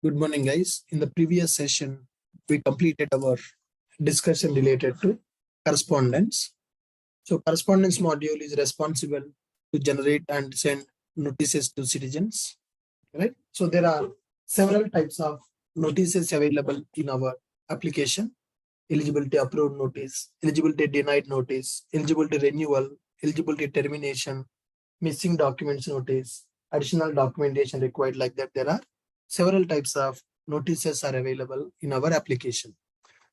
Good morning, guys. In the previous session, we completed our discussion related to correspondence. So correspondence module is responsible to generate and send notices to citizens, right? So there are several types of notices available in our application: eligibility approved notice, eligibility denied notice, eligibility renewal, eligibility termination, missing documents notice, additional documentation required. Like that, there are several types of notices are available in our application.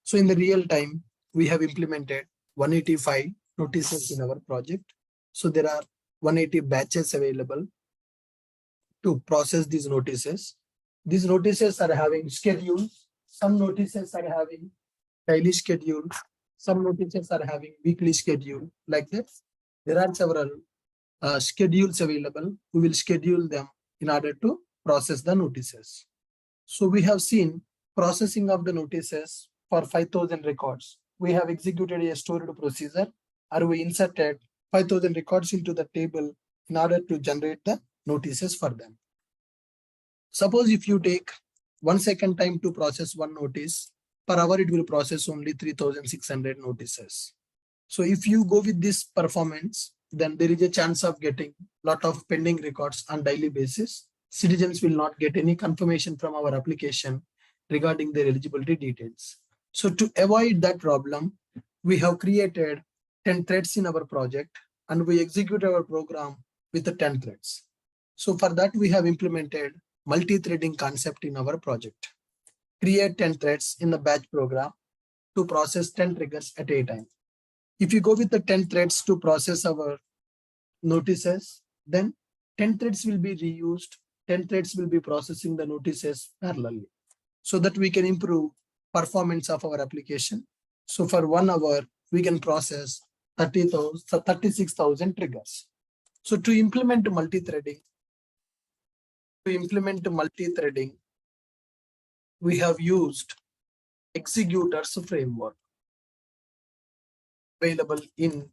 So in the real time, we have implemented 185 notices in our project. So there are 180 batches available to process these notices. These notices are having schedules. Some notices are having daily schedule. Some notices are having weekly schedule. Like that, there are several schedules available. We will schedule them in order to process the notices. So we have seen processing of the notices for 5,000 records. We have executed a stored procedure, or we inserted 5,000 records into the table in order to generate the notices for them. Suppose if you take 1 second time to process one notice, per hour it will process only 3,600 notices. So if you go with this performance, then there is a chance of getting a lot of pending records on daily basis. Citizens will not get any confirmation from our application regarding their eligibility details. So to avoid that problem, we have created 10 threads in our project, and we execute our program with the 10 threads. So for that, we have implemented multi-threading concept in our project. Create 10 threads in the batch program to process 10 triggers at a time. If you go with the 10 threads to process our notices, then 10 threads will be reused. 10 threads will be processing the notices parallelly, so that we can improve performance of our application. So for 1 hour, we can process 36,000 triggers. So to implement multi-threading, we have used executors framework available in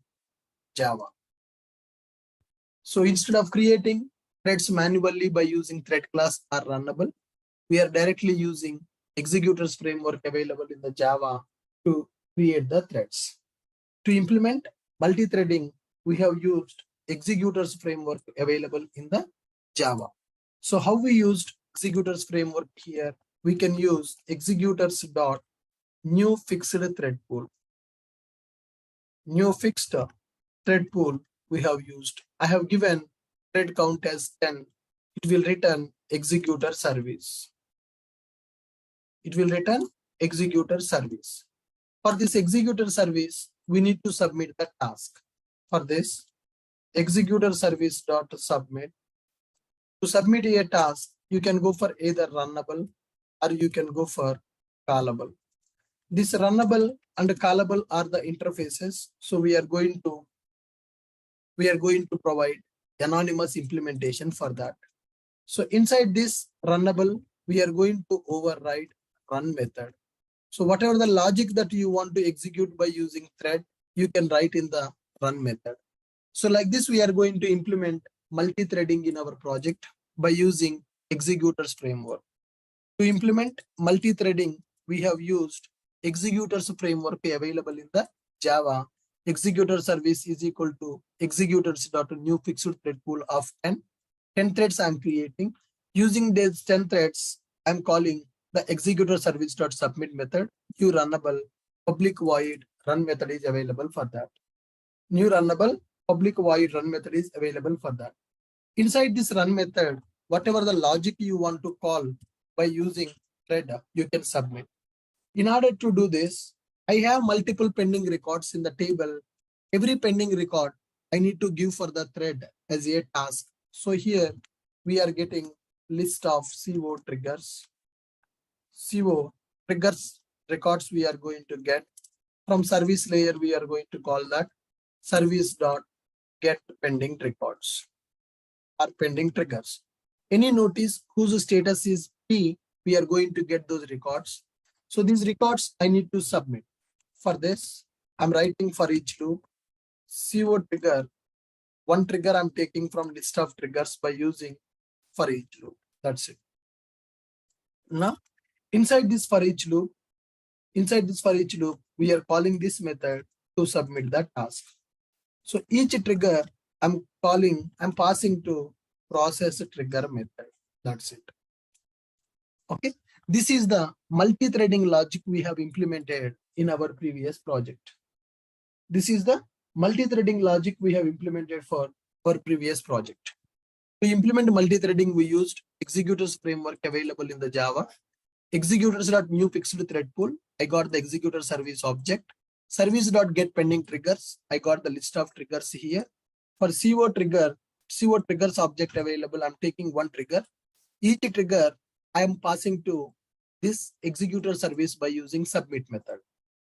Java. So instead of creating threads manually by using thread class or runnable, we are directly using executors framework available in the Java to create the threads. To implement multi-threading, we have used executors framework available in the Java. So how we used executors framework here? We can use executors dot new fixed thread pool. New fixed thread pool we have used. I have given thread count as 10. It will return executor service. It will return executor service. For this executor service, we need to submit the task. For this, executor service dot submit. To submit a task, you can go for either runnable or you can go for callable. This runnable and callable are the interfaces. So we are going to provide anonymous implementation for that. So inside this runnable, we are going to override run method. So whatever the logic that you want to execute by using thread, you can write in the run method. So like this, we are going to implement multi-threading in our project by using executors framework. To implement multi-threading, we have used executors framework available in the Java. Executor service is equal to executors.new fixed thread pool of 10. 10 threads I'm creating. Using these 10 threads, I'm calling the executor service.submit method. New runnable public void run method is available for that. New runnable public void run method is available for that. Inside this run method, whatever the logic you want to call by using thread, you can submit. In order to do this, I have multiple pending records in the table. Every pending record I need to give for the thread as a task. So here we are getting list of CO triggers. CO triggers records we are going to get. From service layer, we are going to call that service.get pending records or pending triggers. Any notice whose status is P, we are going to get those records. So these records I need to submit. For this, I'm writing for each loop. CO trigger, one trigger I'm taking from list of triggers by using for each loop. That's it. Now, inside this for each loop, we are calling this method to submit the task. So each trigger I'm passing to process trigger method. That's it. Okay. This is the multi-threading logic we have implemented in our previous project. This is the multi-threading logic we have implemented for our previous project. To implement multi-threading, we used executors framework available in the Java. Executors.new fixed thread pool. I got the executor service object. Service.get pending triggers. I got the list of triggers here. For CO triggers object available, I'm taking one trigger. Each trigger I am passing to this executor service by using submit method.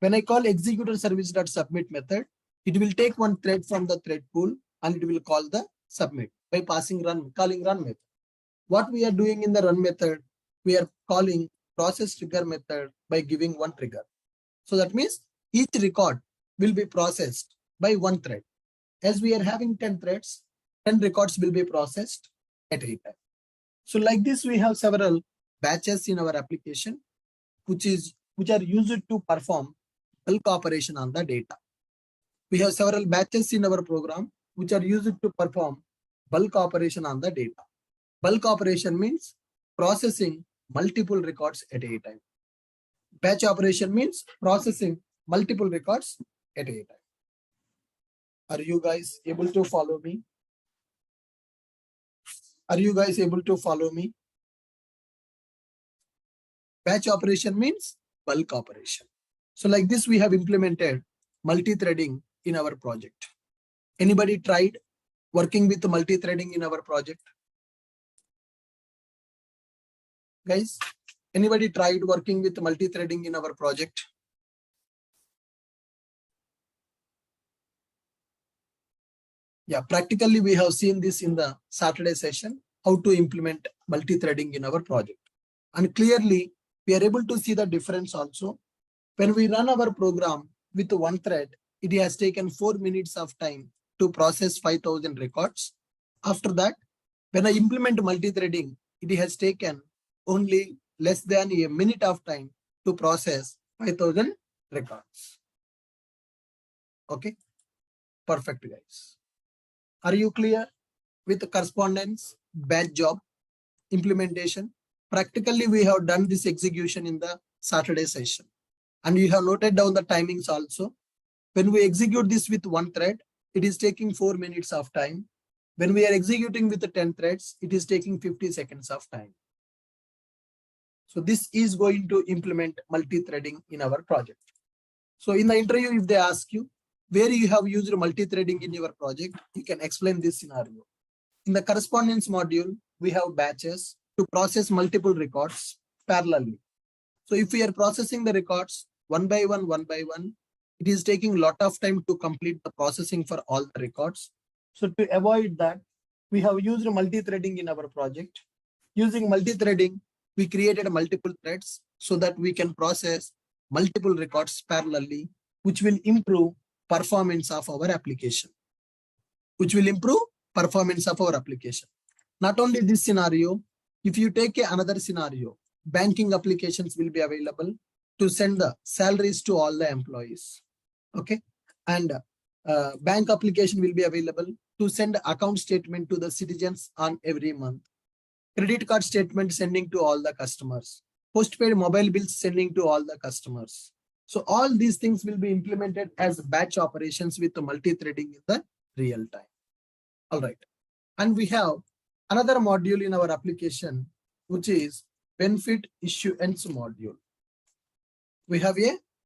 When I call executor service.submit method, it will take one thread from the thread pool and it will call the submit by calling run method. What we are doing in the run method, we are calling process trigger method by giving one trigger. So that means each record will be processed by one thread. As we are having 10 threads, 10 records will be processed at a time. So like this, we have several batches in our application, which are used to perform bulk operation on the data. We have several batches in our program, which are used to perform bulk operation on the data. Bulk operation means processing multiple records at a time. Batch operation means processing multiple records at a time. Are you guys able to follow me? Are you guys able to follow me? Batch operation means bulk operation. So like this, we have implemented multi-threading in our project. Anybody tried working with multi-threading in our project? Guys, anybody tried working with multi-threading in our project? Yeah, practically we have seen this in the Saturday session, how to implement multi-threading in our project. And clearly, we are able to see the difference also. When we run our program with one thread, it has taken 4 minutes of time to process 5,000 records. After that, when I implement multi-threading, it has taken only less than a minute of time to process 5,000 records. Okay, perfect guys. Are you clear with the correspondence, batch job, implementation? Practically, we have done this execution in the Saturday session. And you have noted down the timings also. When we execute this with one thread, it is taking 4 minutes of time. When we are executing with the 10 threads, it is taking 50 seconds of time. So this is going to implement multi-threading in our project. So in the interview, if they ask you, where you have used multi-threading in your project, you can explain this scenario. In the correspondence module, we have batches to process multiple records parallelly. So if we are processing the records one by one, it is taking a lot of time to complete the processing for all the records. So to avoid that, we have used multi-threading in our project. Using multi-threading, we created multiple threads so that we can process multiple records parallelly, which will improve performance of our application. Not only this scenario, if you take another scenario, banking applications will be available to send the salaries to all the employees. Okay. And bank application will be available to send account statement to the citizens on every month. Credit card statement sending to all the customers. Postpaid mobile bills sending to all the customers. So all these things will be implemented as batch operations with the multi-threading in the real time. All right. And we have another module in our application, which is benefit issuance module. We have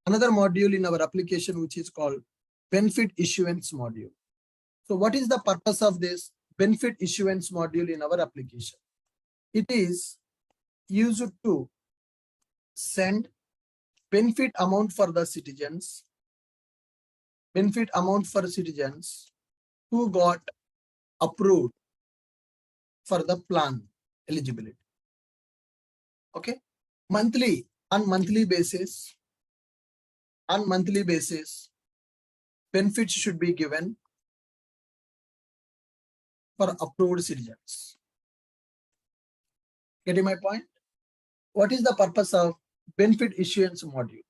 another module in our application, which is called benefit issuance module. So what is the purpose of this benefit issuance module in our application? It is used to send benefit amount for the citizens, who got approved for the plan eligibility. Okay. On monthly basis, benefits should be given for approved citizens. Getting my point? what is the purpose of benefit issuance module?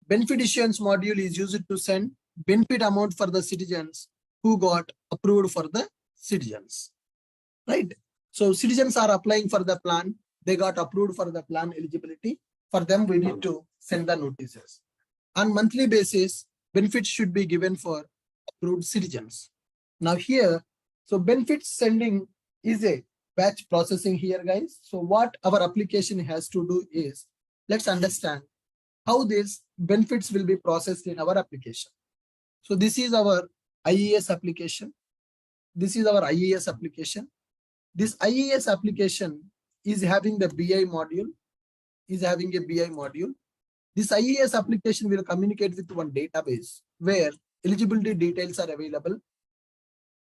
Benefit issuance module is used to send benefit amount for the citizens who got approved for the citizens, right? So citizens are applying for the plan. They got approved for the plan eligibility. For them, we need to send the notices. On monthly basis, benefits should be given for approved citizens. Now here, so benefits sending is a batch processing here, guys. So what our application has to do is, let's understand how these benefits will be processed in our application. So this is our IES application. This is our IES application. This IES application is having the BI module, is having a BI module. This IES application will communicate with one database where eligibility details are available.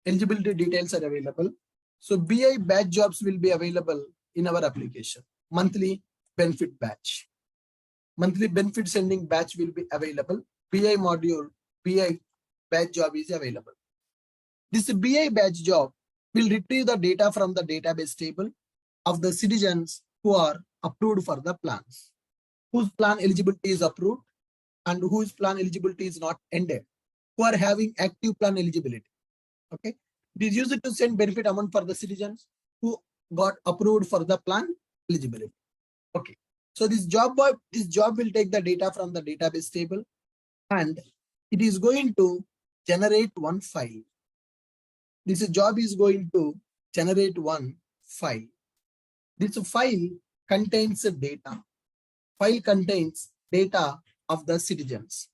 Eligibility details are available. So BI batch jobs will be available in our application. Monthly benefit batch. Monthly benefit sending batch will be available. BI module, BI batch job is available. This BI batch job will retrieve the data from the database table of the citizens who are approved for the plans, whose plan eligibility is approved and whose plan eligibility is not ended, who are having active plan eligibility. Okay, it is used to send benefit amount for the citizens who got approved for the plan eligibility. Okay, so this job will take the data from the database table and it is going to generate one file. This job is going to generate one file. This file contains data. File contains data of the citizens.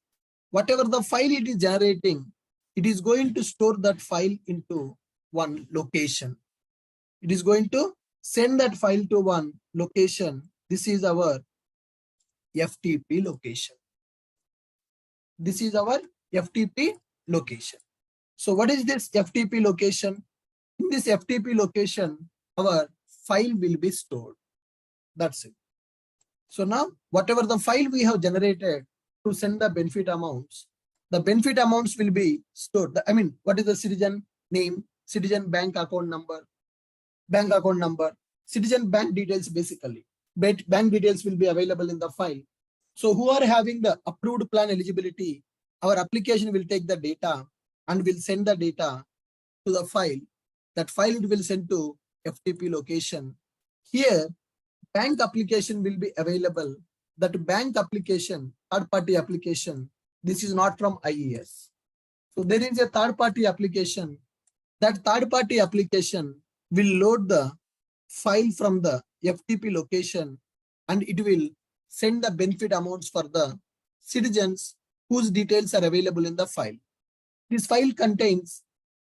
Whatever the file it is generating, it is going to store that file into one location. It is going to send that file to one location. This is our FTP location. This is our FTP location. So what is this FTP location? In this FTP location, our file will be stored. That's it. So now, whatever the file we have generated to send the benefit amounts will be stored. I mean, what is the citizen name, citizen bank account number, citizen bank details basically. Bank details will be available in the file. So who are having the approved plan eligibility, our application will take the data and will send the data to the file. That file it will send to FTP location. Here, bank application will be available. That bank application, third-party application, this is not from IES. So there is a third-party application. That third-party application will load the file from the FTP location and it will send the benefit amounts for the citizens whose details are available in the file. This file contains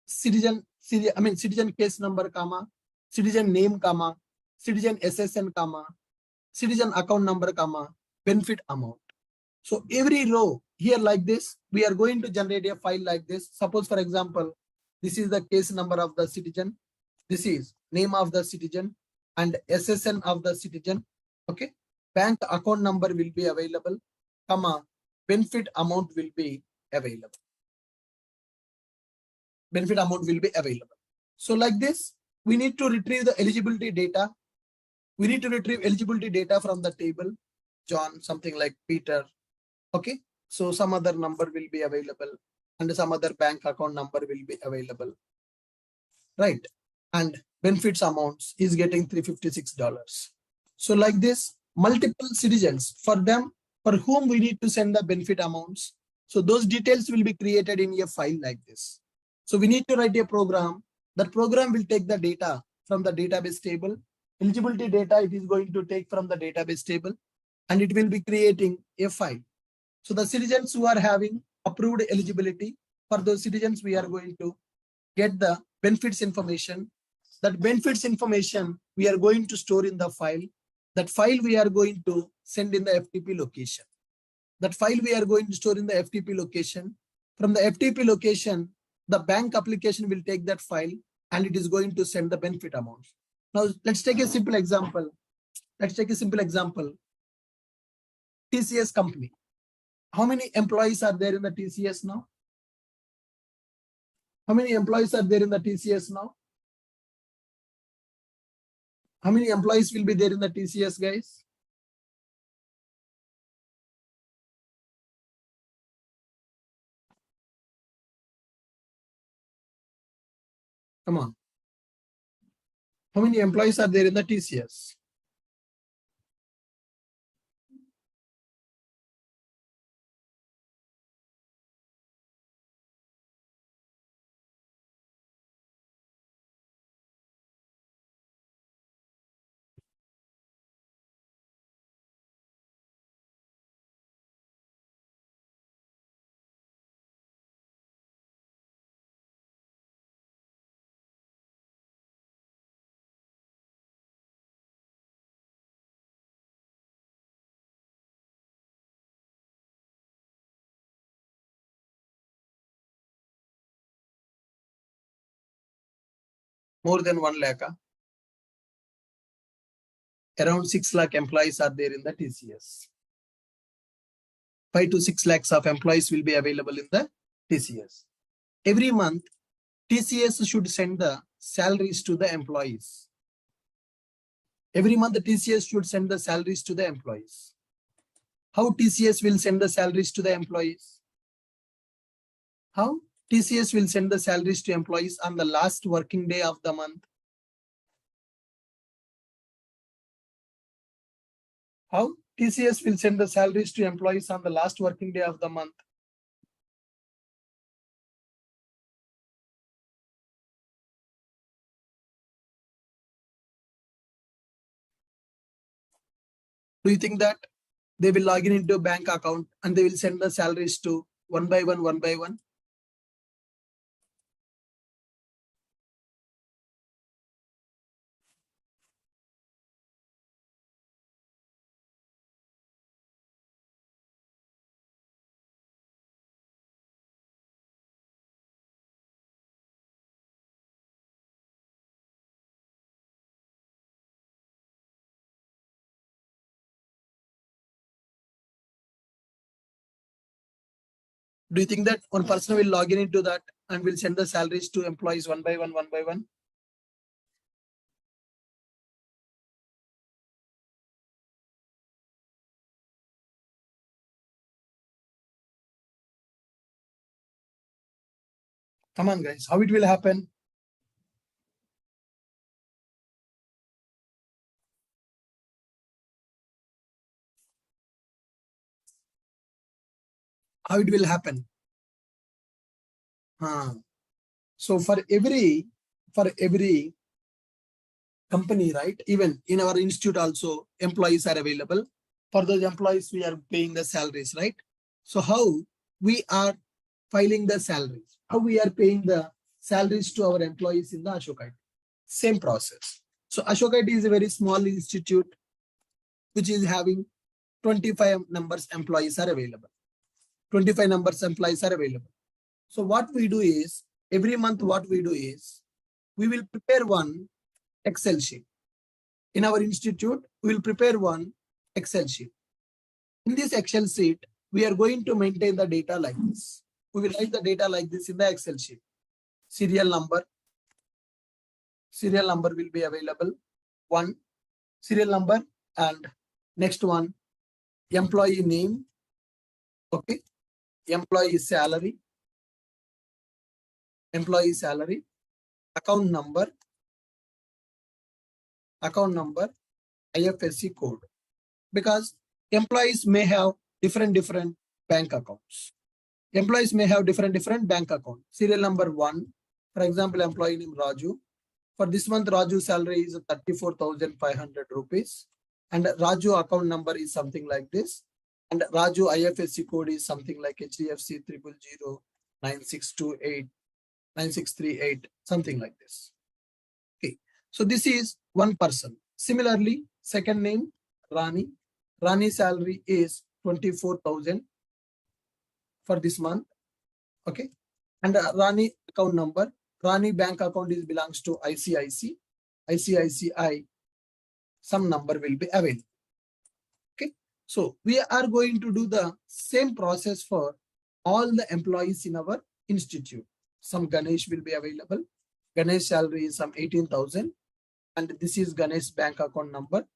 citizen case number, comma, citizen name, comma, citizen SSN, comma, citizen account number, comma, benefit amount. So every row here like this, we are going to generate a file like this. Suppose, for example, this is the case number of the citizen. This is name of the citizen and SSN of the citizen. Okay. Bank account number will be available, comma, benefit amount will be available. Benefit amount will be available. So like this, we need to retrieve the eligibility data. We need to retrieve eligibility data from the table. John, something like Peter. Okay. So some other number will be available and some other bank account number will be available. Right. And benefits amounts is getting $356. So like this, multiple citizens for them, for whom we need to send the benefit amounts. So those details will be created in a file like this. So we need to write a program. That program will take the data from the database table. Eligibility data it is going to take from the database table and it will be creating a file. So the citizens who are having approved eligibility, for those citizens we are going to get the benefits information. That benefits information we are going to store in the file. That file we are going to send in the FTP location. That file we are going to store in the FTP location. From the FTP location, the bank application will take that file and it is going to send the benefit amounts. Now let's take a simple example. TCS company. How many employees are there in the TCS now? How many employees are there in the TCS now? How many employees will be there in the TCS, guys? Come on. How many employees are there in the TCS? More than 1 lakh. Around 6 lakh employees are there in the TCS. 5 to 6 lakhs of employees will be available in the TCS. Every month, TCS should send the salaries to the employees. Every month, the TCS should send the salaries to the employees. How TCS will send the salaries to the employees? How TCS will send the salaries to employees on the last working day of the month? How TCS will send the salaries to employees on the last working day of the month? Do you think that they will log in into a bank account and they will send the salaries to one by one, one by one? Do you think that one person will log in into that and will send the salaries to employees one by one, one by one? Come on, guys. How it will happen? How it will happen? So for every company, right? Even in our institute also, employees are available. For those employees, we are paying the salaries, right? So how we are filing the salaries? How we are paying the salaries to our employees in the Ashok IT? Same process. So Ashok IT is a very small institute which is having 25 numbers employees are available. 25 numbers employees are available. So what we do is, every month what we do is, we will prepare one Excel sheet. In our institute, we will prepare one Excel sheet. In this Excel sheet, we are going to maintain the data like this. We will write the data like this in the Excel sheet. Serial number will be available. One serial number, and next one, employee name. Okay. Employee salary, account number, IFSC code. Because employees may have different bank accounts. Employees may have different bank accounts. Serial number 1, for example, employee name Raju. For this month, Raju's salary is 34,500 rupees. And Raju account number is something like this. And Raju IFSC code is something like HDFC 0009628, 9638, something like this. Okay. So this is one person. Similarly, second name, Rani. Rani salary is 24,000 for this month. Okay. And Rani account number, Rani bank account belongs to ICICI, some number will be available. Okay. So we are going to do the same process for all the employees in our institute. Some Ganesh will be available. Ganesh salary is some 18,000. And this is Ganesh bank account number.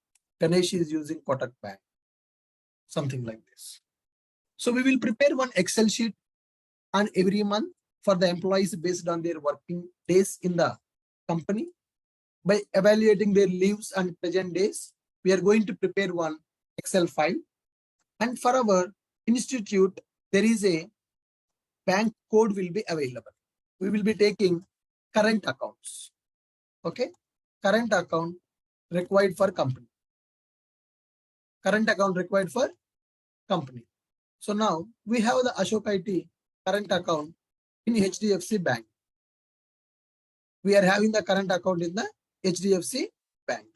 Ganesh is using Kotak Bank. Something like this. So we will prepare one Excel sheet on every month for the employees based on their working days in the company by evaluating their leaves and present days. We are going to prepare one Excel file. And for our institute, there is a bank code will be available. We will be taking current accounts. Okay. Current account required for company. Current account required for company. So now we have the Ashok IT current account in HDFC Bank. We are having the current account in the HDFC Bank,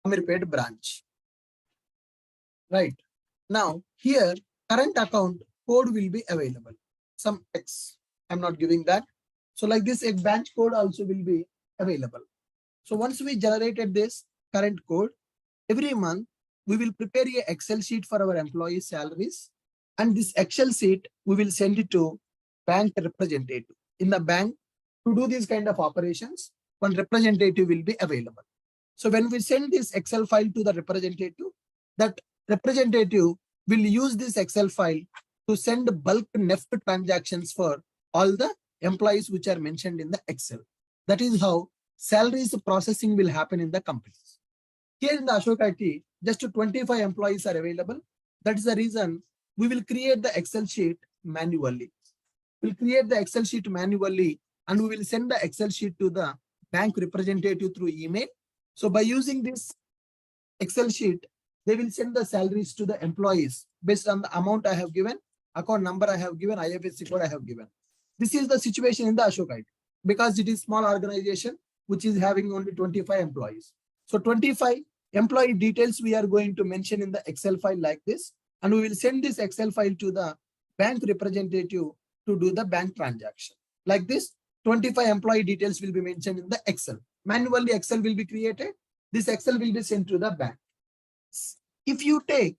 Amirpet branch. Right. Now here current account code will be available. Some X. I'm not giving that. So like this, a branch code also will be available. So once we generated this current code, every month we will prepare a Excel sheet for our employees' salaries. And this Excel sheet, we will send it to bank representative. In the bank, to do these kind of operations, one representative will be available. So when we send this Excel file to the representative, that representative will use this Excel file to send bulk NEFT transactions for all the employees which are mentioned in the Excel. That is how salaries processing will happen in the companies. Here in the Ashok IT, just 25 employees are available. That is the reason we will create the Excel sheet manually. We'll create the Excel sheet manually and we will send the Excel sheet to the bank representative through email. So by using this Excel sheet, they will send the salaries to the employees based on the amount I have given, account number I have given, IFSC code I have given. This is the situation in the Ashok IT because it is small organization which is having only 25 employees. So 25 employee details we are going to mention in the Excel file like this, and we will send this Excel file to the bank representative to do the bank transaction. Like this, 25 employee details will be mentioned in the Excel. Manually, Excel will be created. This Excel will be sent to the bank. If you take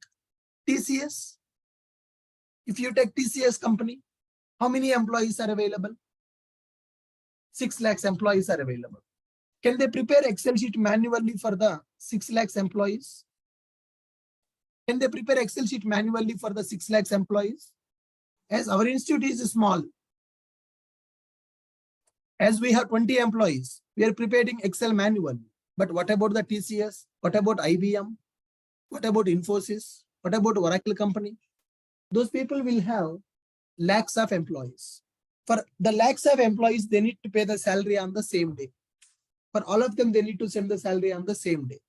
TCS, company, how many employees are available? 6 lakhs employees are available. Can they prepare Excel sheet manually for the 6 lakhs employees? Can they prepare Excel sheet manually for the 6 lakhs employees? As our institute is small, as we have 20 employees, we are preparing Excel manually. But what about the TCS? What about IBM? What about Infosys? What about Oracle company? Those people will have lakhs of employees. For the lakhs of employees, they need to pay the salary on the same day. For all of them, they need to send the salary on the same day.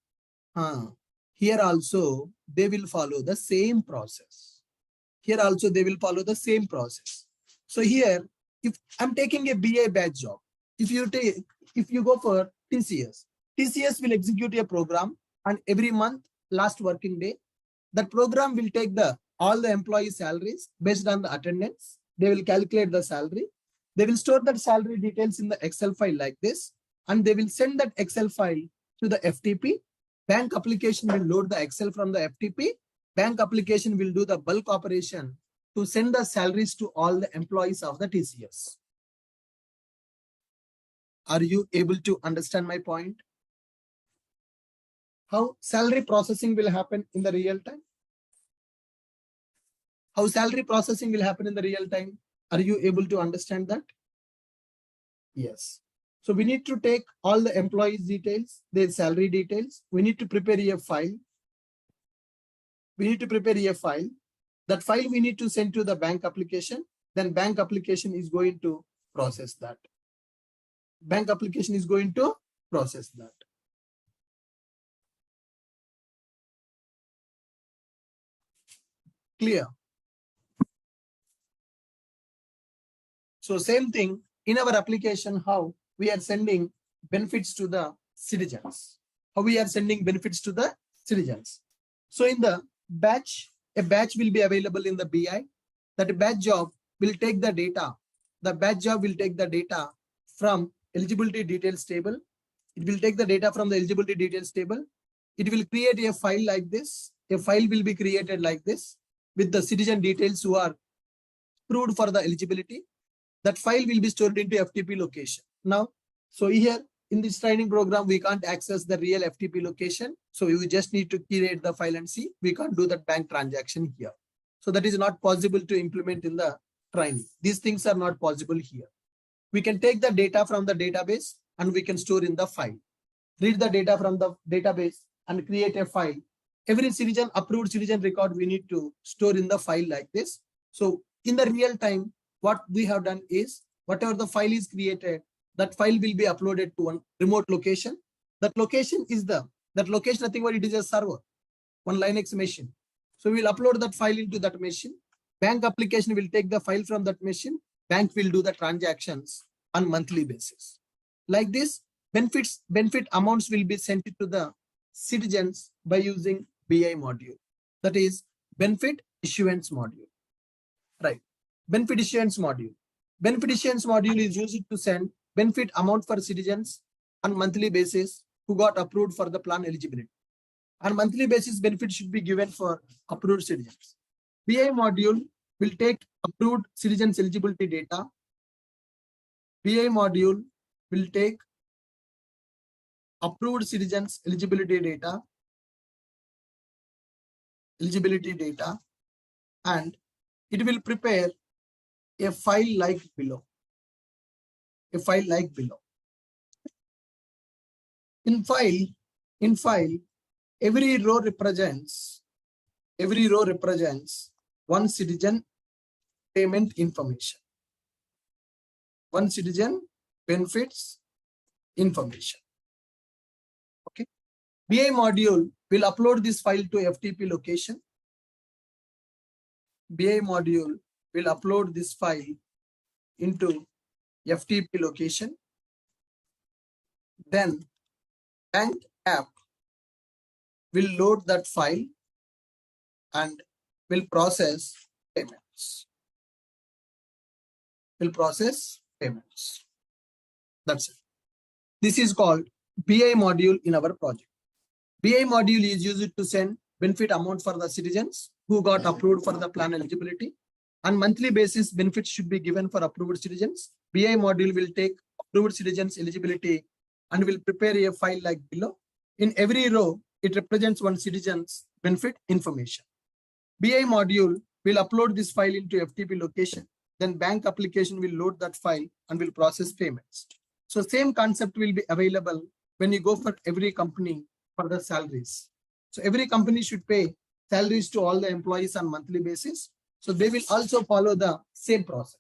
Here also, they will follow the same process. Here also, they will follow the same process. So here, if I'm taking a BA batch job, if you go for TCS will execute a program, and every month, last working day, that program will take all the employee salaries based on the attendance. They will calculate the salary. They will store that salary details in the Excel file like this, and they will send that Excel file to the FTP. Bank application will load the Excel from the FTP. Bank application will do the bulk operation to send the salaries to all the employees of the TCS. Are you able to understand my point? How salary processing will happen in the real time? How salary processing will happen in the real time? Are you able to understand that? Yes. So we need to take all the employees details, their salary details. We need to prepare a file. That file we need to send to the bank application. Then bank application is going to process that. Clear? So same thing in our application, how we are sending benefits to the citizens. So in the batch, a batch will be available in the BI. That batch job will take the data. The batch job will take the data from eligibility details table. It will take the data from the eligibility details table. It will create a file like this. A file will be created like this with the citizen details who are approved for the eligibility. That file will be stored into FTP location. Now, so here in this training program, we can't access the real FTP location. So we just need to create the file and see. We can't do that bank transaction here. So that is not possible to implement in the training. These things are not possible here. We can take the data from the database and we can store in the file. Read the data from the database and create a file. Every citizen, approved citizen record, we need to store in the file like this. So in the real time, what we have done is whatever the file is created, that file will be uploaded to one remote location. That location is nothing but it is a server, one Linux machine. So we'll upload that file into that machine. Bank application will take the file from that machine. Bank will do the transactions on monthly basis. Like this, benefit amounts will be sent to the citizens by using BI module. That is benefit issuance module. Right. Benefit issuance module. Benefit issuance module is used to send benefit amount for citizens on monthly basis who got approved for the plan eligibility. On monthly basis, benefit should be given for approved citizens. BI module will take approved citizens eligibility data. BI module will take approved citizens eligibility data, and it will prepare a file like below. In file, every row represents one citizen payment information, one citizen benefits information. Okay. BI module will upload this file to FTP location. BI module will upload this file into FTP location. Then bank app will load that file and will process payments. That's it. This is called BI module in our project. BI module is used to send benefit amount for the citizens who got approved for the plan eligibility. On monthly basis, benefits should be given for approved citizens. BI module will take approved citizens eligibility and will prepare a file like below. In every row, it represents one citizen's benefit information. BI module will upload this file into FTP location. Then bank application will load that file and will process payments. So same concept will be available when you go for every company for the salaries. So every company should pay salaries to all the employees on monthly basis. So they will also follow the same process.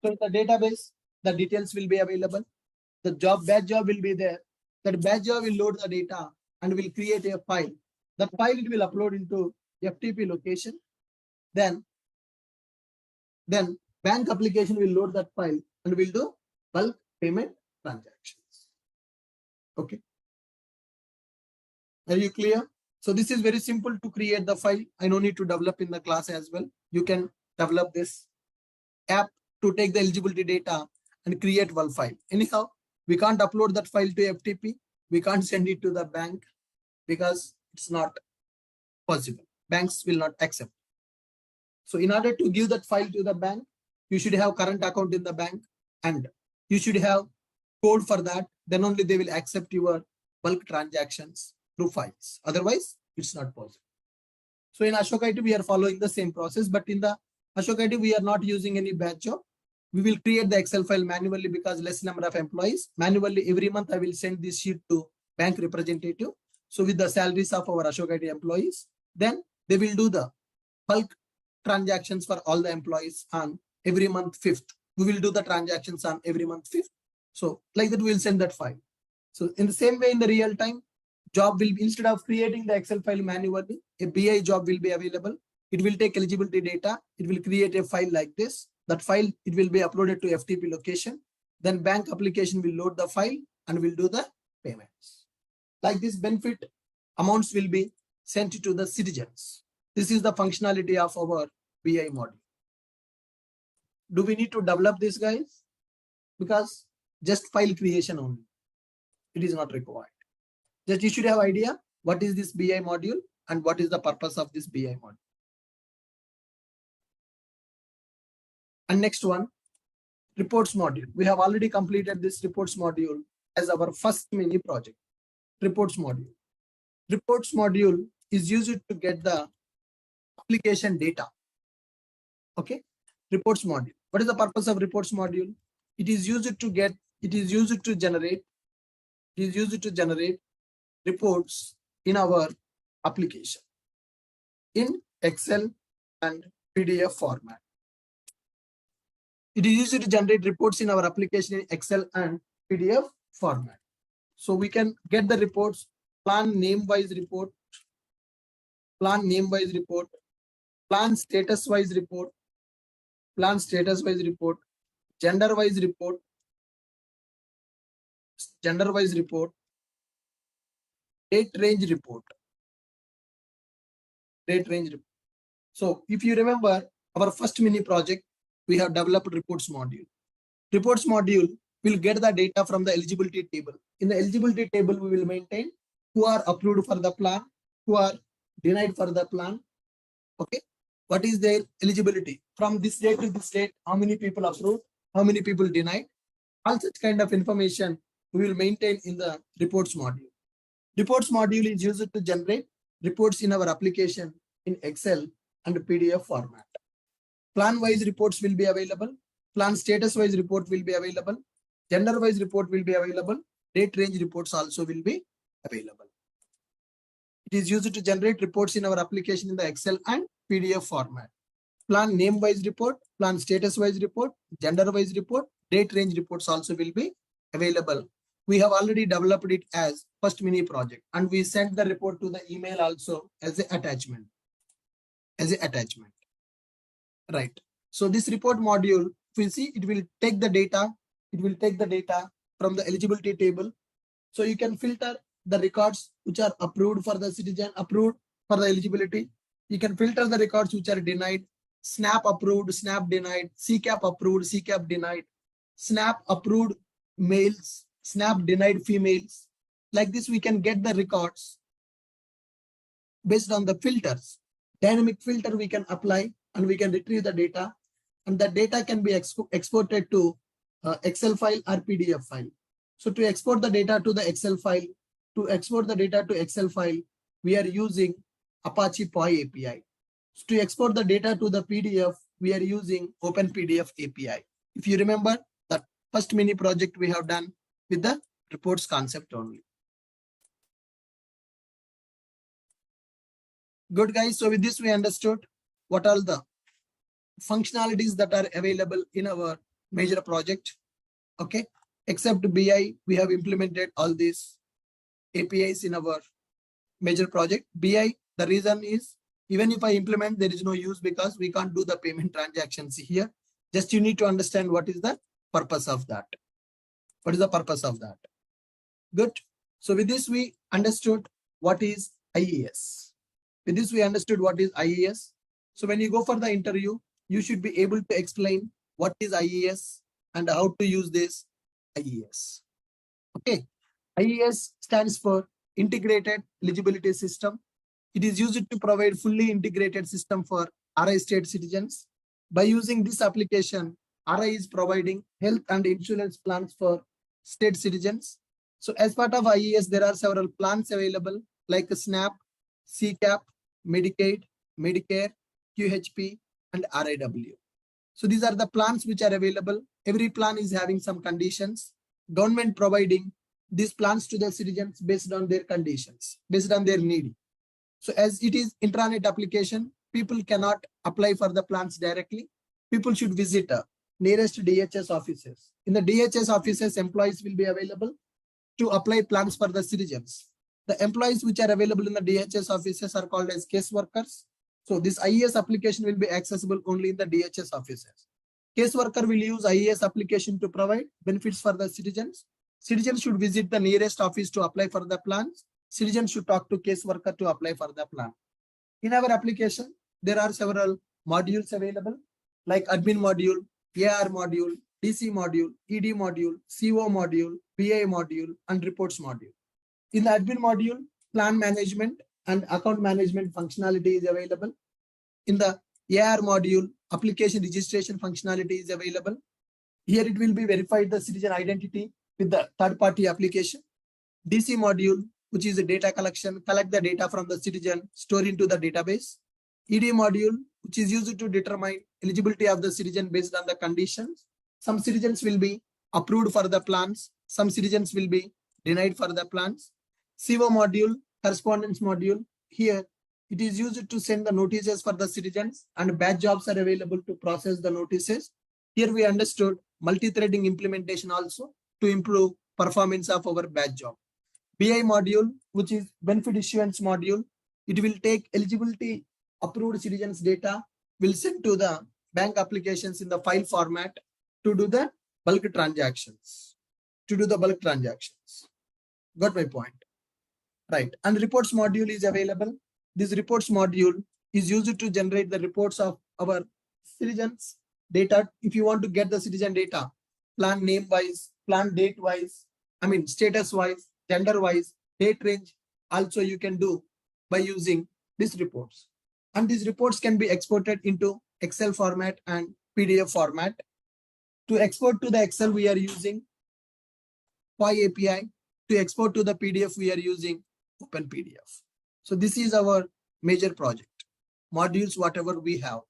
So in the database, the details will be available. The batch job will be there. That batch job will load the data and will create a file. That file it will upload into FTP location. Then bank application will load that file and will do bulk payment transactions. Okay. Are you clear? So this is very simple to create the file. I no need to develop in the class as well. You can develop this app to take the eligibility data and create one file. Anyhow, we can't upload that file to FTP. We can't send it to the bank because it's not possible. Banks will not accept. So in order to give that file to the bank, you should have current account in the bank and you should have code for that. Then only they will accept your bulk transactions through files. Otherwise, it's not possible. So in Ashok IT, we are following the same process, but in the Ashok IT, we are not using any batch job. We will create the Excel file manually because less number of employees. Manually, every month, I will send this sheet to bank representative. So with the salaries of our Ashok IT employees, then they will do the bulk transactions for all the employees on every month 5th. We will do the transactions on every month 5th. So like that, we will send that file. So in the same way, in the real time, job will be, instead of creating the Excel file manually, a BI job will be available. It will take eligibility data. It will create a file like this. That file, it will be uploaded to FTP location. Then bank application will load the file and will do the payments. Like this, benefit amounts will be sent to the citizens. This is the functionality of our BI module. Do we need to develop this, guys? Because just file creation only. It is not required. Just you should have idea what is this BI module and what is the purpose of this BI module. And next one, reports module. We have already completed this reports module as our first mini project. Reports module. Reports module is used to get the application data. Okay. Reports module. What is the purpose of reports module? It is used to get it is used to generate reports in our application in Excel and PDF format. It is used to generate reports in our application in Excel and PDF format. So we can get the reports, plan name-wise report, plan name-wise report, plan status-wise report, plan status-wise report, gender-wise report, gender-wise report, date range report, date range report. So if you remember our first mini project, we have developed reports module. Reports module will get the data from the eligibility table. In the eligibility table, we will maintain who are approved for the plan, who are denied for the plan. Okay, what is their eligibility from this date to this date? How many people approved? How many people denied? All such kind of information we will maintain in the reports module. Reports module is used to generate reports in our application in Excel and PDF format. Plan-wise reports will be available. Plan status-wise report will be available. Gender-wise report will be available. Date range reports also will be available. It is used to generate reports in our application in the Excel and PDF format. Plan name-wise report, plan status-wise report, gender-wise report, date range reports also will be available. We have already developed it as first mini project, and we sent the report to the email also as an attachment. Right. So this report module, if we see, it will take the data. It will take the data from the eligibility table. So you can filter the records which are approved for the citizen, approved for the eligibility. You can filter the records which are denied, SNAP approved, SNAP denied, CCAP approved, CCAP denied, SNAP approved males, SNAP denied females. Like this, we can get the records based on the filters. Dynamic filter we can apply and we can retrieve the data, and the data can be exported to Excel file or PDF file. So to export the data to the Excel file, we are using Apache POI API. So to export the data to the PDF, we are using OpenPDF API. If you remember, the first mini project we have done with the reports concept only. Good guys, so with this we understood what are the functionalities that are available in our major project. Okay, except BI, we have implemented all these APIs in our major project. BI, the reason is, even if I implement, there is no use because we can't do the payment transactions here. Just you need to understand what is the purpose of that. What is the purpose of that? Good. So with this, we understood what is IES. With this, we understood what is IES. So when you go for the interview, you should be able to explain what is IES and how to use this IES. Okay. IES stands for Integrated Eligibility System. It is used to provide fully integrated system for RI state citizens. By using this application, RI is providing health and insurance plans for state citizens. So as part of IES, there are several plans available like SNAP, CCAP, Medicaid, Medicare, QHP, and RIW. So these are the plans which are available. Every plan is having some conditions. Government providing these plans to the citizens based on their conditions, based on their need. So as it is intranet application, people cannot apply for the plans directly. People should visit nearest DHS offices. In the DHS offices, employees will be available to apply plans for the citizens. The employees which are available in the DHS offices are called as case workers. So this IES application will be accessible only in the DHS offices. Case worker will use IES application to provide benefits for the citizens. Citizens should visit the nearest office to apply for the plans. Citizens should talk to case worker to apply for the plan. In our application, there are several modules available like admin module, AR module, DC module, ED module, CO module, BI module, and reports module. In the admin module, plan management and account management functionality is available. In the AR module, application registration functionality is available. Here it will be verified the citizen identity with the third-party application. DC module, which is a data collection, collect the data from the citizen, store into the database. ED module, which is used to determine eligibility of the citizen based on the conditions. Some citizens will be approved for the plans. Some citizens will be denied for the plans. CO module, correspondence module. Here, it is used to send the notices for the citizens and batch jobs are available to process the notices. Here we understood multi-threading implementation also to improve performance of our batch job. BI module, which is benefit issuance module, it will take eligibility approved citizens data, will send to the bank applications in the file format to do the bulk transactions. Got my point? Right. And reports module is available. This reports module is used to generate the reports of our citizens data. If you want to get the citizen data, plan name wise, plan date wise, status wise, gender wise, date range, also you can do by using these reports. And these reports can be exported into Excel format and PDF format. To export to the Excel, we are using PY API. To export to the PDF, we are using OpenPDF. So this is our major project, modules, whatever we have.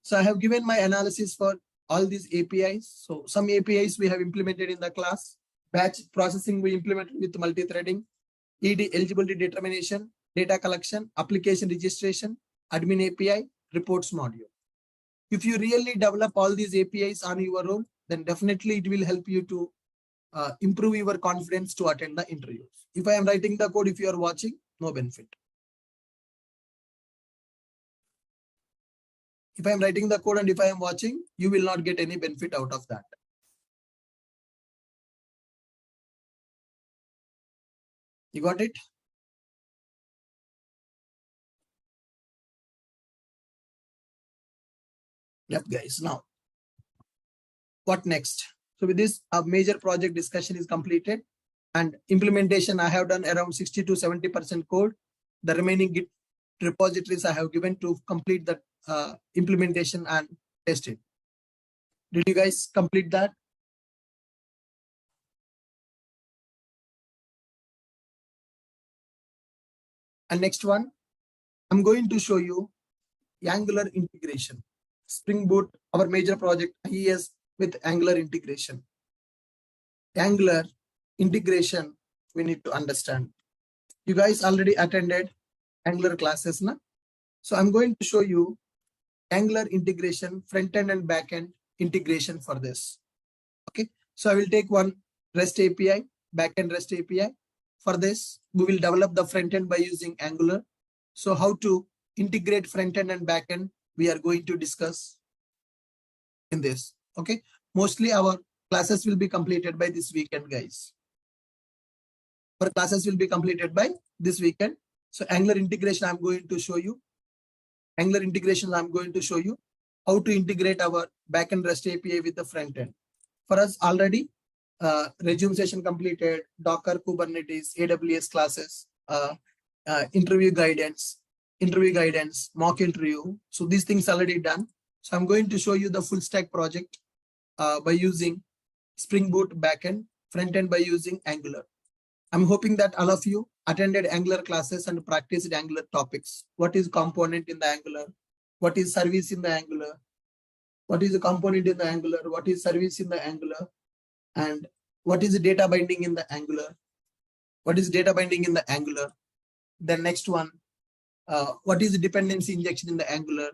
So I have given my analysis for all these APIs. So some APIs we have implemented in the class. Batch processing we implemented with multi-threading, ED eligibility determination, data collection, application registration, admin API, reports module. If you really develop all these APIs on your own, then definitely it will help you to improve your confidence to attend the interviews. If I am writing the code, if you are watching, no benefit. If I am writing the code and if I am watching, you will not get any benefit out of that. You got it? Yep, guys. Now, what next? So with this, a major project discussion is completed and implementation. I have done around 60 to 70% code. The remaining Git repositories I have given to complete the implementation and testing. Did you guys complete that? And next one, I'm going to show you Angular integration. Spring Boot, our major project, IES with Angular integration. Angular integration, we need to understand. You guys already attended Angular classes, na? So I'm going to show you Angular integration, front-end and back-end integration for this. Okay, so I will take one REST API, back-end REST API. For this, we will develop the front-end by using Angular. So how to integrate front-end and back-end, we are going to discuss in this. Okay, mostly our classes will be completed by this weekend, guys. Our classes will be completed by this weekend. So Angular integration, I'm going to show you. Angular integration, I'm going to show you how to integrate our backend REST API with the front end. For us already, resume session completed, Docker, Kubernetes, AWS classes, interview guidance, mock interview. So these things already done. So I'm going to show you the full stack project by using Spring Boot backend, front end by using Angular. I'm hoping that all of you attended Angular classes and practiced Angular topics. What is component in the Angular? What is service in the Angular? What is the component in the Angular? What is service in the Angular? And what is the data binding in the Angular? What is data binding in the Angular? The next one, what is the dependency injection in the Angular?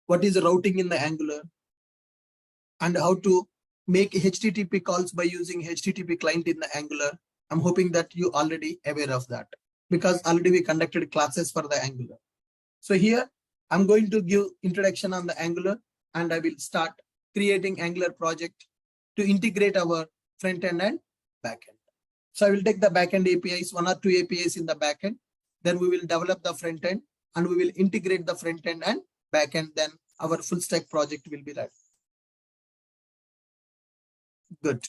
What is the routing in the Angular? And how to make HTTP calls by using HTTP client in the Angular. I'm hoping that you already aware of that because already we conducted classes for the Angular. So here I'm going to give introduction on the Angular and I will start creating Angular project to integrate our front end and back end. So I will take the backend APIs, 1 or 2 APIs in the backend. Then we will develop the front end and we will integrate the front end and back end. Then our full stack project will be ready. Good.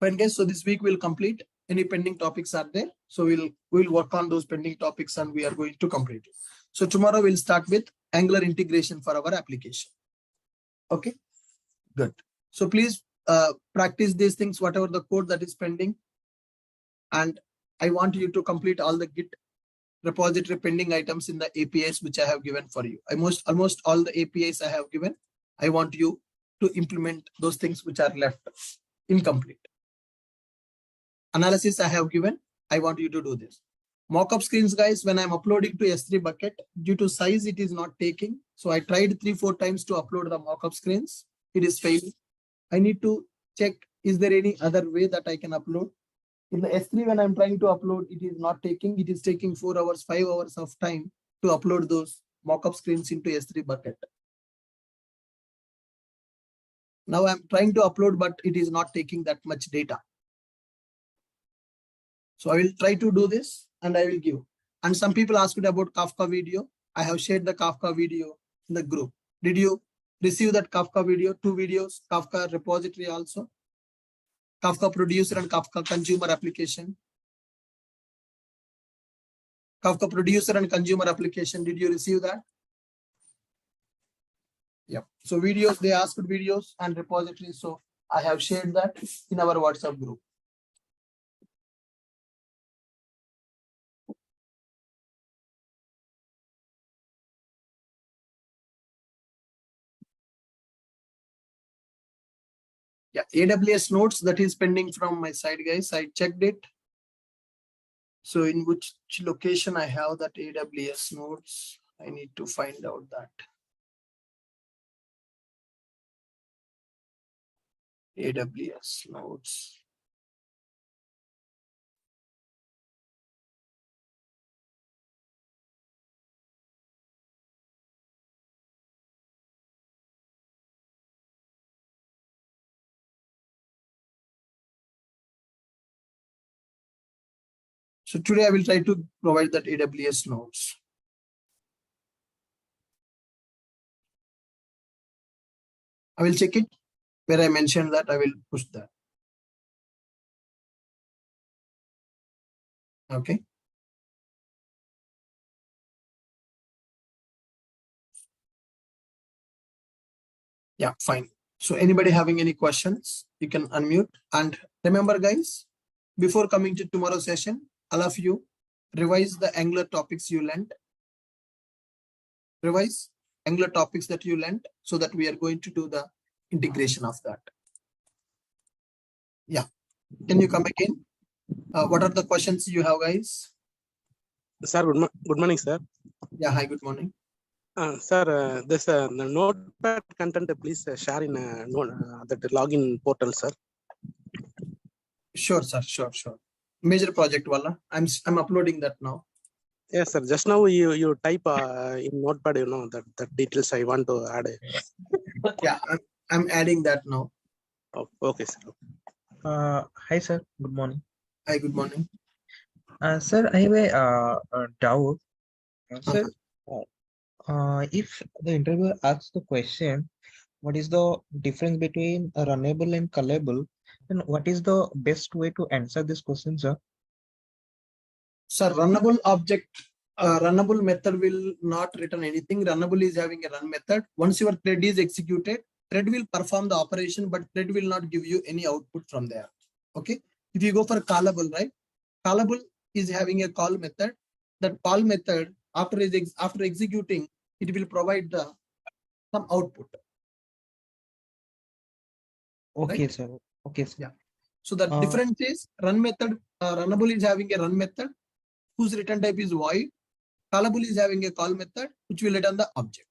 Fine guys, so this week we'll complete. Any pending topics are there. So we'll work on those pending topics and we are going to complete it. So tomorrow we'll start with Angular integration for our application. Okay, good. So please practice these things, whatever the code that is pending. and I want you to complete all the Git repository pending items in the APIs which I have given for you. Almost all the APIs I have given. I want you to implement those things which are left incomplete. Analysis I have given. I want you to do this. Mockup screens, guys, when I'm uploading to S3 bucket, due to size, it is not taking. So I tried 3-4 times to upload the mockup screens. It is failing. I need to check, is there any other way that I can upload? In the S3, when I'm trying to upload, it is not taking. It is taking 4 hours, 5 hours of time to upload those mockup screens into S3 bucket. Now I'm trying to upload, but it is not taking that much data. So I will try to do this and I will give. And some people asked about Kafka video. I have shared the Kafka video in the group. Did you receive that Kafka video? 2 videos, Kafka repository also. Kafka producer and Kafka consumer application. Kafka producer and consumer application. Did you receive that? Yep. So videos, they asked videos and repositories. So I have shared that in our WhatsApp group. Yeah, AWS notes that is pending from my side, guys. I checked it. So in which location I have that AWS notes, I need to find out that. AWS notes. So today I will try to provide that AWS notes. I will check it where I mentioned that I will push that. Okay. Yeah, fine. So anybody having any questions, you can unmute. And remember, guys, before coming to tomorrow's session, all of you revise the Angular topics you learned. Revise Angular topics that you learned so that we are going to do the integration of that. Yeah. Can you come again? What are the questions you have, guys? Sir, good morning, sir. Yeah, hi, good morning. Sir, this the notepad content, please share in that login portal, sir. Sure, sir. Sure. Major project wala. I'm uploading that now. Yes, sir. Just now you type in notepad, that details I want to add. Yeah, I'm adding that now. Oh, okay, sir. Hi, sir. Good morning. Hi, good morning. Sir, I have a doubt. Sir, if the interviewer asks the question, what is the difference between a runnable and callable, then what is the best way to answer this question, sir? Sir, runnable object, runnable method will not return anything. Runnable is having a run method. Once your thread is executed, thread will perform the operation, but thread will not give you any output from there. Okay. If you go for callable, right? Callable is having a call method. That call method, after executing, it will provide some output. Okay, right? sir. Okay, sir. Yeah. So the difference is run method, runnable is having a run method whose return type is void. Callable is having a call method which will return the object.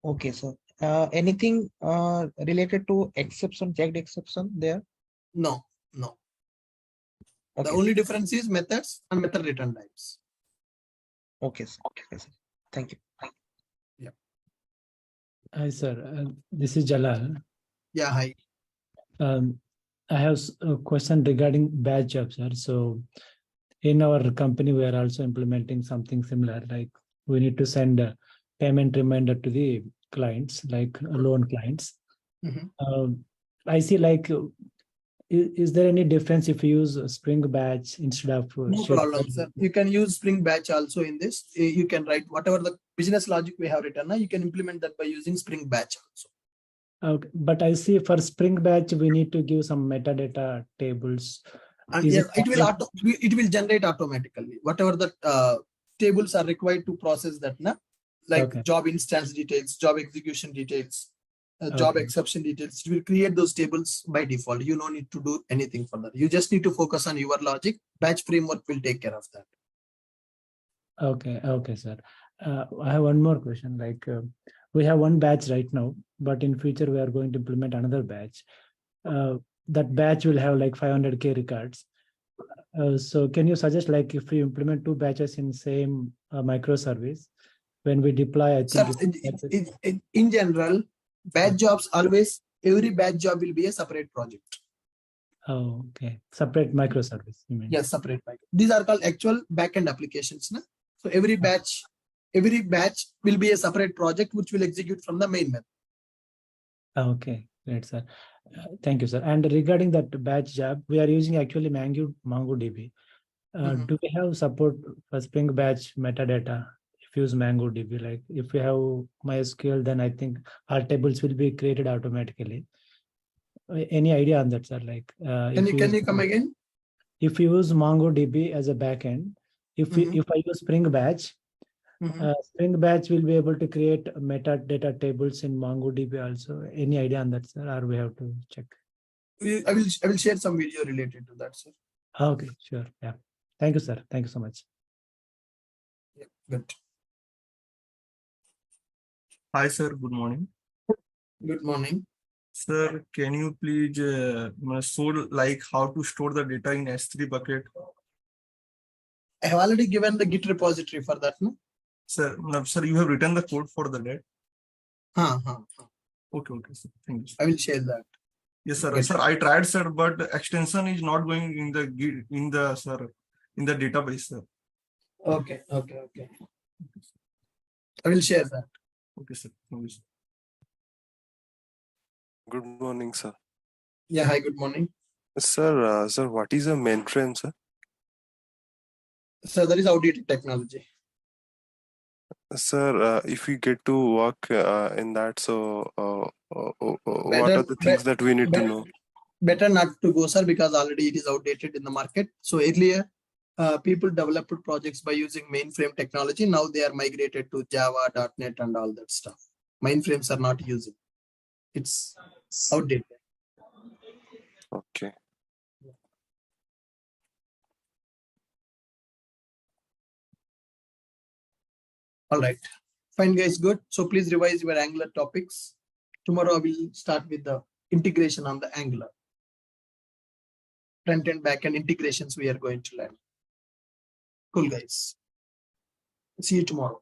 Okay, sir. Anything related to exception, checked exception there? No. Okay, the only difference is methods and method return types. Okay, sir. Okay, sir. Thank you. Yeah. Hi, sir. This is Jalal. Yeah, hi. I have a question regarding batch jobs, sir. So in our company, we are also implementing something similar. Like we need to send a payment reminder to the clients, like loan clients. I see like, is there any difference if you use Spring Batch instead of? No problem, sir. You can use Spring Batch also in this. You can write whatever the business logic we have written. You can implement that by using Spring Batch also. Okay, but I see for Spring Batch, we need to give some metadata tables Is Yes, it it will generate automatically whatever the tables are required to process that, na? Like Okay. job instance details, job execution details, job Okay. exception details. It will create those tables by default. You don't need to do anything for that. You just need to focus on your logic. Batch framework will take care of that. Okay, sir. I have one more question. Like we have one batch right now, but in future we are going to implement another batch. That batch will have like 500K records. So can you suggest, like, if we implement two batches in same microservice, when we deploy, I Sir, think in general, batch jobs always, every batch job will be a separate project. oh, okay, separate microservice, you mean? Yes, separate package. These are called actual backend applications. Na? So every batch will be a separate project which will execute from the main method. Okay, great, sir. Thank you, sir. And regarding that batch job, we are using actually MongoDB. Mhm. Do we have support for Spring Batch metadata if you use MongoDB? Like if we have MySQL, then I think our tables will be created automatically. Any idea on that, sir? Like Can you come again? if you use MongoDB as a backend, if I use Spring Batch, Spring Batch will be able to create metadata tables in MongoDB also. Any idea on that, sir? Or we have to check? I will share some video related to that, sir. Okay, sure. Yeah. Thank you, sir. Thank you so much. Yeah, good. Hi, sir. Good morning. Good morning. Sir, can you please show like how to store the data in S3 bucket? I have already given the Git repository for that. No? Sir, no, sir, you have written the code for the that. Okay, sir. Thank you, sir. I will share that. Yes, sir. Get Sir, I tried, sir, but extension is not going in the database, sir. Okay. I will share that. Okay, sir. Thank you, sir. Good morning, sir. Yeah, hi, good morning. Sir, what is a mainframe, sir? So that is outdated technology. Sir, if we get to work in that, so what are the things that we need to know? Better not to go, sir, because already it is outdated in the market. So earlier, people developed projects by using mainframe technology. Now they are migrated to Java, .NET, and all that stuff. Mainframes are not using. It's outdated. Okay. All right. Fine, guys. Good. So please revise your Angular topics. Tomorrow I will start with the integration on the Angular. Front and back end integrations we are going to learn. Cool, guys. See you tomorrow.